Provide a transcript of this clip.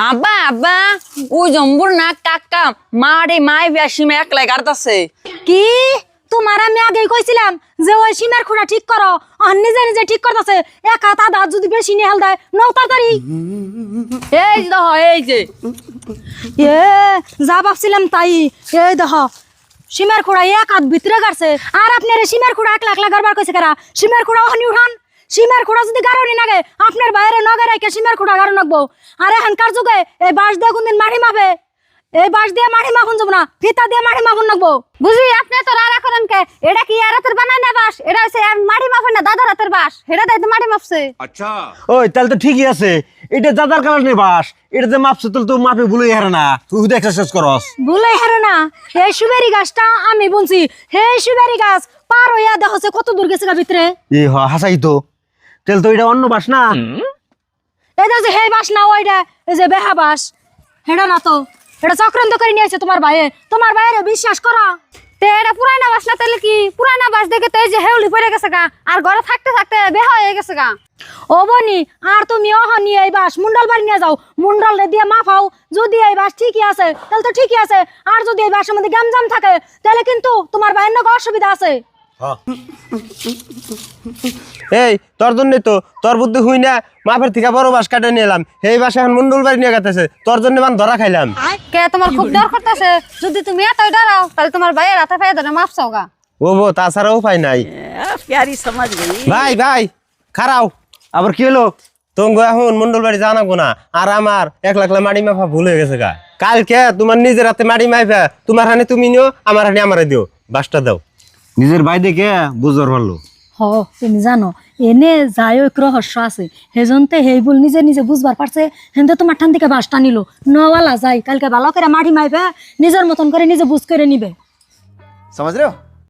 আব্বা আব্বা ওই জম্বুর না কাকা মারে মাই বেশি মে একলাই গাড়তাছে কি তোমার আমি আগেই কইছিলাম যে ওই সীমার খুঁড়া ঠিক করো আর নিজে নিজে ঠিক করতেছে এক হাত আধা হাত যদি বেশি নিয়ে হাল দেয় নৌ তাড়াতাড়ি এই যে দেখো এই যে এ যা ভাবছিলাম তাই এই দেখ সীমার খুঁড়া এক হাত ভিতরে গাড়ছে আর আপনার সীমার খুঁড়া একলা একলা গাড়বার কইছে কারা সীমার খুঁড়া ওখানে উঠান সীমার খুঁড়া যদি গাড়নি নাগে আপনার বাইরে নগে রাখে সীমার খুঁড়া গাড়ো নাকবো আর এখানকার যুগে এই বাঁশ দিয়ে কোনদিন মাটি মাপে এই বাঁশ দিয়ে মাটি মাপুন যাবো না ফিতা দিয়ে মাটি মাপুন নাকবো বুঝি আপনি তো রাড়া করেন কে এটা কি আর রাতের বানায় না বাস এটা হচ্ছে মাটি মাপে না দাদা রাতের বাস এটা তাই তো মাটি মাপছে ওই তাহলে তো ঠিকই আছে এটা দাদার কারণে নেই বাস এটা যে মাপছে তাহলে তো মাপে ভুলে হারে না তুই শুধু এক্সারসাইজ করস ভুলে হারে না এই সুবেরি গাছটা আমি বুনছি হে সুবেরি গাছ পার হইয়া দেখছে কত দূর গেছে গা ভিতরে হাসাই তো তাহলে তো এটা অন্য বাস না এটা যে হে বাস না ওইটা এই যে বেহা বাস হেডা না তো এটা চক্রান্ত করে নিয়েছে তোমার ভাইয়ের বিশ্বাস করো তে এটা পুরানা বাস না তাহলে কি পুরানা বাস দেখে তো এই যে হেউলি পড়ে গেছে গা আর ঘরে থাকতে থাকতে বেহা হয়ে গেছে গা ও বনি আর তুমি নিয়ে এই বাস মুন্ডল বাড়ি নিয়ে যাও মুন্ডল দিয়ে মাফাও যদি এই বাস ঠিকই আছে তাহলে তো ঠিকই আছে আর যদি এই বাসের মধ্যে গ্যামজাম থাকে তাহলে কিন্তু তোমার ভাইয়ের নাকি অসুবিধা আছে এই তোর জন্যই তো তোর বুদ্ধি হুই না মাপের থেকে বড় বাস কাটে নিয়ে এলাম এই বাসে এখন মন্ডল বাড়ি নিয়ে গেছে তোর জন্য মান ধরা খাইলাম কে তোমার খুব ডর করতেছে যদি তুমি এতই ডরাও তাহলে তোমার ভাইয়ের হাতে পায়ে ধরে মাপছাও গা ও বো তাছাড়া উপায় নাই প্যারি সমাজ গই ভাই ভাই খারাও আবার কি হলো তোমগো এখন মন্ডল বাড়ি জানাবো না আর আমার এক লাখ মাটি মাফা ভুল হয়ে গেছে গা কালকে তোমার নিজের হাতে মাটি মাইফা তোমার হানে তুমি নিও আমার হানে আমারে দিও বাসটা দাও নিজের ভাই দেখে বুঝবার পারলো তুমি জানো এনে যাই এক রহস্য আছে হেজনতে হেই বল নিজে নিজে বুঝবার পারছে হেনতে তোমার ঠান থেকে বাসটা নিল নওয়ালা যাই কালকে ভালো করে মাটি মাইবে নিজের মতন করে নিজে বুঝ করে নিবে समझ रहे हो